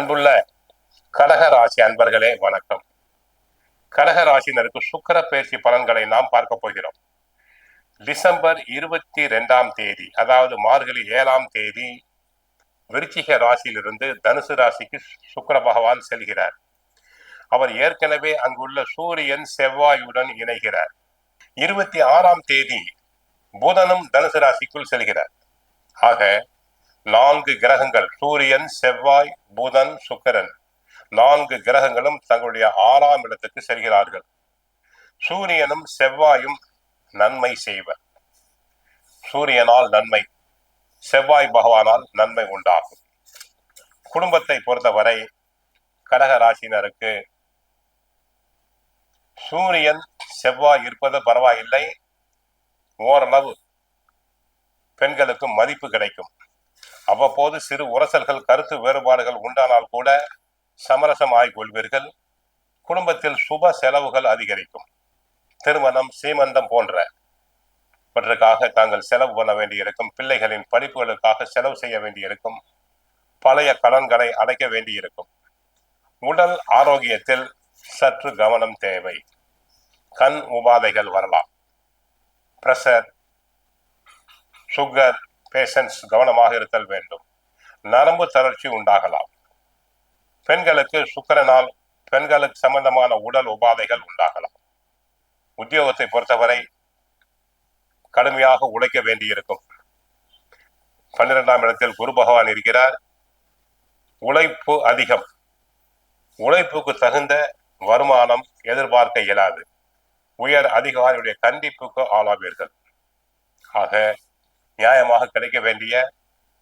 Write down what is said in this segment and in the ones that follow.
அன்புள்ள கடகராசி அன்பர்களே வணக்கம். கடகராசினருக்கு சுக்கிர பயிற்சி பலன்களை நாம் பார்க்க போகிறோம். டிசம்பர் 22ஆம் தேதி, அதாவது மார்கழி 7ஆம் தேதி, விருச்சிக ராசியிலிருந்து தனுசு ராசிக்கு சுக்கிர பகவான் செல்கிறார். அவர் ஏற்கனவே அங்குள்ள சூரியன் செவ்வாயுடன் இணைகிறார். 26ஆம் தேதி புதனும் தனுசு ராசிக்குள் செல்கிறார். ஆக 4 கிரகங்கள், சூரியன், செவ்வாய், புதன், சுக்கிரன், 4 கிரகங்களும் தங்களுடைய 6ஆம் இடத்துக்கு செல்கிறார்கள். சூரியனும் செவ்வாயும் நன்மை செய்வர். சூரியனால் நன்மை, செவ்வாய் பகவானால் நன்மை உண்டாகும். குடும்பத்தை பொறுத்தவரை கடக ராசினருக்கு சூரியன் செவ்வாய் இருப்பது பரவாயில்லை, ஓரளவு பெண்களுக்கு மதிப்பு கிடைக்கும். அவ்வப்போது சிறு உரசல்கள், கருத்து வேறுபாடுகள் உண்டானால் கூட சமரசமாய் கொள்வீர்கள். குடும்பத்தில் சுப செலவுகள் அதிகரிக்கும். திருமணம், சீமந்தம் போன்றவற்றுக்காக தாங்கள் செலவு பண்ண வேண்டியிருக்கும். பிள்ளைகளின் படிப்புகளுக்காக செலவு செய்ய வேண்டியிருக்கும். பழைய கடன்களை அடைக்க வேண்டியிருக்கும். உடல் ஆரோக்கியத்தில் சற்று கவனம் தேவை. கண் உபாதைகள் வரலாம். பிரஷர், சுகர் பேஷண்ட்ஸ் கவனமாக இருத்தல் வேண்டும். நரம்பு தளர்ச்சி உண்டாகலாம். பெண்களுக்கு சுக்கிரனால் பெண்களுக்கு சம்பந்தமான உடல் உபாதைகள் உண்டாகலாம். உத்தியோகத்தை பொறுத்தவரை கடுமையாக உழைக்க வேண்டியிருக்கும். 12ஆம் இடத்தில் குரு பகவான் இருக்கிறார். உழைப்பு அதிகம். உழைப்புக்கு தகுந்த வருமானம் எதிர்பார்க்க இயலாது. உயர் அதிகாரியுடைய கண்டிப்புக்கு ஆளாவீர்கள். ஆக நியாயமாக கிடைக்க வேண்டிய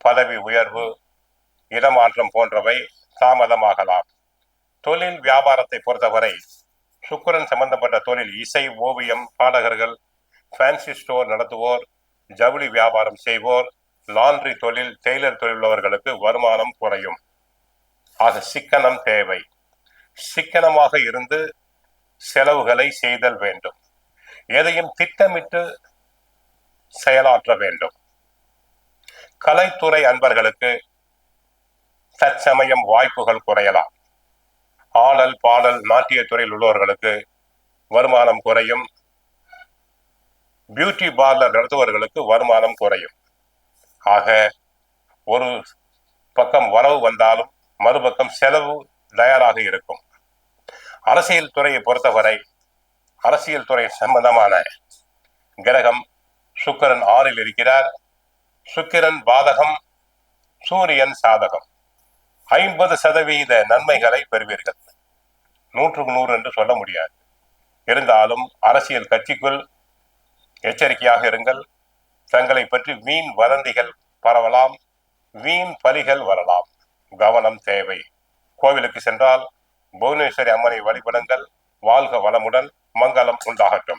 பதவி உயர்வு, இடமாற்றம் போன்றவை தாமதமாகலாம். தொழில் வியாபாரத்தை பொறுத்தவரை சுக்கிரன் சம்பந்தப்பட்ட தொழில், இசை, ஓவியம், பாடகர்கள், ஃபேன்சி ஸ்டோர் நடத்துவோர், ஜவுளி வியாபாரம் செய்வோர், லாண்ட்ரி தொழில், டெய்லர் தொழில் உள்ளவர்களுக்கு வருமானம் குறையும். ஆக சிக்கனம் தேவை. சிக்கனமாக இருந்து செலவுகளை செய்தல் வேண்டும். எதையும் திட்டமிட்டு செயலாற்ற வேண்டும். கலைத்துறை அன்பர்களுக்கு தற்சமயம் வாய்ப்புகள் குறையலாம். ஆடல், பாடல், நாட்டிய துறையில் உள்ளவர்களுக்கு வருமானம் குறையும். பியூட்டி பார்லர் நடத்துவர்களுக்கு வருமானம் குறையும். ஆக ஒரு பக்கம் வரவு வந்தாலும் மறுபக்கம் செலவு தயாராக இருக்கும். அரசியல் துறையை பொறுத்தவரை அரசியல் துறை சம்பந்தமான கிரகம் சுக்கிரன் 6ல் இருக்கிறார். சுக்கிரன் பாதகம், சூரியன் சாதகம். 50% நன்மைகளை பெறுவீர்கள். 100க்கு 100 என்று சொல்ல முடியாது. இருந்தாலும் அரசியல் கட்சிக்குள் எச்சரிக்கையாக இருங்கள். தங்களை பற்றி வீண் வதந்திகள் பரவலாம், வீண் பலிகள் வரலாம். கவனம் தேவை. கோவிலுக்கு சென்றால் புவனேஸ்வரி அம்மனை வழிபடுங்கள். வாழ்க வளமுடன், மங்களம் உண்டாகட்டும்.